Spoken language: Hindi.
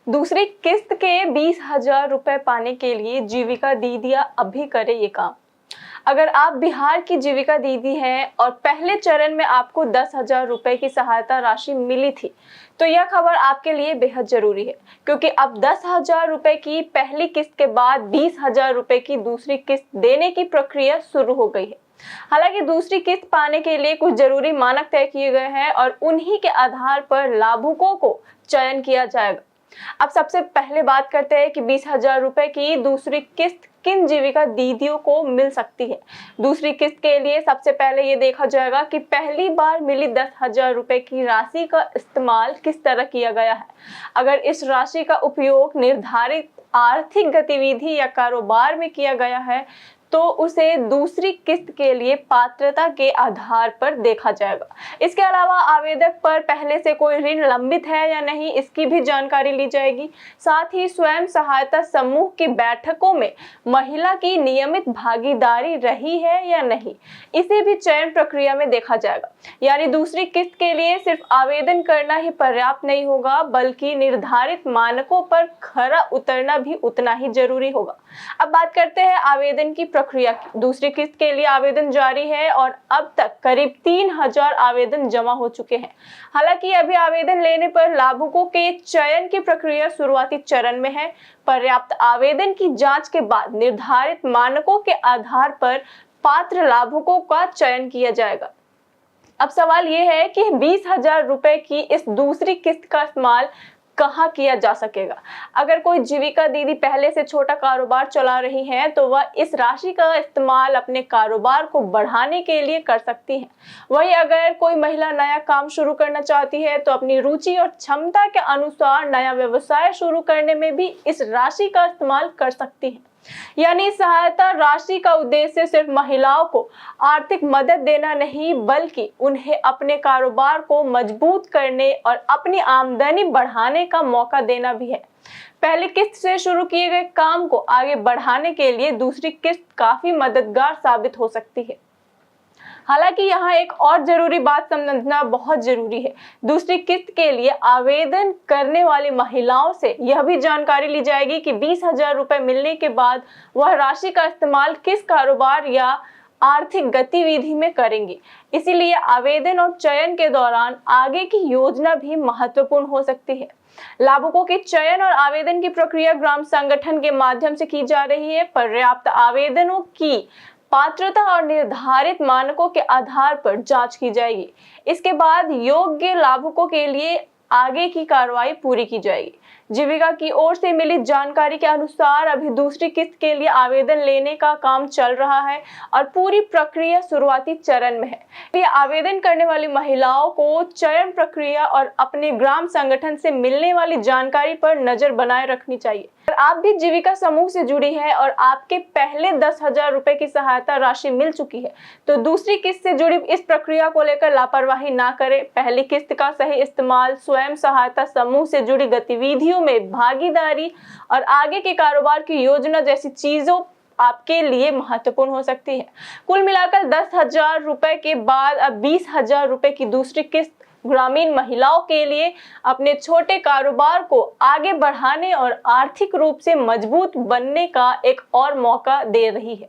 दूसरी किस्त के 20,000 रुपए पाने के लिए जीविका दीदियां अभी करें ये काम। अगर आप बिहार की जीविका दीदी हैं और पहले चरण में आपको 10,000 रुपए की सहायता राशि मिली थी, तो यह खबर आपके लिए बेहद जरूरी है, क्योंकि अब 10,000 रुपए की पहली किस्त के बाद 20,000 रुपए की दूसरी किस्त देने की प्रक्रिया शुरू हो गई है। हालांकि दूसरी किस्त पाने के लिए कुछ जरूरी मानक तय किए गए हैं और उन्हीं के आधार पर लाभुकों को चयन किया जाएगा। अब सबसे पहले बात करते हैं कि 20,000 रुपए की दूसरी किस्त किन जीविका दीदियों को मिल सकती है। दूसरी किस्त के लिए सबसे पहले ये देखा जाएगा कि पहली बार मिली 10,000 रुपए की राशि का इस्तेमाल किस तरह किया गया है। अगर इस राशि का उपयोग निर्धारित आर्थिक गतिविधि या कारोबार में किया गया है, तो उसे दूसरी किस्त के लिए पात्रता के आधार पर देखा जाएगा। इसके अलावा आवेदक पर पहले से कोई ऋण लंबित है या नहीं, इसकी भी जानकारी ली जाएगी। साथ ही स्वयं सहायता समूह की बैठकों में महिला की नियमित भागीदारी रही है या नहीं, इसे भी चयन प्रक्रिया में देखा जाएगा। यानी दूसरी किस्त के लिए सिर्फ आवेदन करना ही पर्याप्त नहीं होगा, बल्कि निर्धारित मानकों पर खरा उतरना भी उतना ही जरूरी होगा। अब बात करते हैं आवेदन की प्रक्रिया की। दूसरी किस्त के लिए आवेदन जारी है और अब तक करीब 3,000 आवेदन जमा हो चुके हैं। हालांकि अभी आवेदन लेने पर लाभुकों के चयन की प्रक्रिया शुरुआती चरण में है। पर्याप्त आवेदन की जांच के बाद निर्धारित मानकों के आधार पर पात्र लाभुकों का चयन किया जाएगा। अब सवाल यह है कि 20,000 रुपए की इस दूसरी किस्त का इस्तेमाल कहाँ किया जा सकेगा। अगर कोई जीविका दीदी पहले से छोटा कारोबार चला रही हैं, तो वह इस राशि का इस्तेमाल अपने कारोबार को बढ़ाने के लिए कर सकती हैं। वहीं अगर कोई महिला नया काम शुरू करना चाहती है, तो अपनी रुचि और क्षमता के अनुसार नया व्यवसाय शुरू करने में भी इस राशि का इस्तेमाल कर सकती है। यानी सहायता राशि का उद्देश्य सिर्फ महिलाओं को आर्थिक मदद देना नहीं, बल्कि उन्हें अपने कारोबार को मजबूत करने और अपनी आमदनी बढ़ाने का मौका देना भी है। पहली किस्त से शुरू किए गए काम को आगे बढ़ाने के लिए दूसरी किस्त काफी मददगार साबित हो सकती है। हालांकि यहाँ एक और जरूरी बात समझना बहुत जरूरी है। दूसरी किस्त के लिए आवेदन करने वाली महिलाओं से यह भी जानकारी ली जाएगी कि 20,000 रुपए मिलने के बाद वह राशि का इस्तेमाल किस कारोबार या आर्थिक गतिविधि में करेंगी। इसीलिए आवेदन और चयन के दौरान आगे की योजना भी महत्वपूर्ण हो सकती है। लाभुकों के चयन और आवेदन की प्रक्रिया ग्राम संगठन के माध्यम से की जा रही है। पर्याप्त आवेदनों की पात्रता और निर्धारित मानकों के आधार पर जांच की जाएगी। इसके बाद योग्य लाभुकों के लिए आगे की कार्रवाई पूरी की जाएगी। जीविका की ओर से मिली जानकारी के अनुसार अभी दूसरी किस्त के लिए आवेदन लेने का काम चल रहा है और पूरी प्रक्रिया शुरुआती चरण में है। ये आवेदन करने वाली महिलाओं को चयन प्रक्रिया और अपने ग्राम संगठन से मिलने वाली जानकारी पर नजर बनाए रखनी चाहिए। अगर आप भी जीविका समूह से जुड़ी है और आपके पहले 10,000 रुपए की सहायता राशि मिल चुकी है, तो दूसरी किस्त से जुड़ी इस प्रक्रिया को लेकर लापरवाही ना करें। पहली किस्त का सही इस्तेमाल, स्वयं सहायता समूह से जुड़ी गतिविधियों में भागीदारी और आगे के कारोबार की योजना जैसी चीजों आपके लिए महत्वपूर्ण हो सकती है। कुल मिलाकर 10,000 रुपए के बाद अब 20,000 रुपए की दूसरी किस्त ग्रामीण महिलाओं के लिए अपने छोटे कारोबार को आगे बढ़ाने और आर्थिक रूप से मजबूत बनने का एक और मौका दे रही है।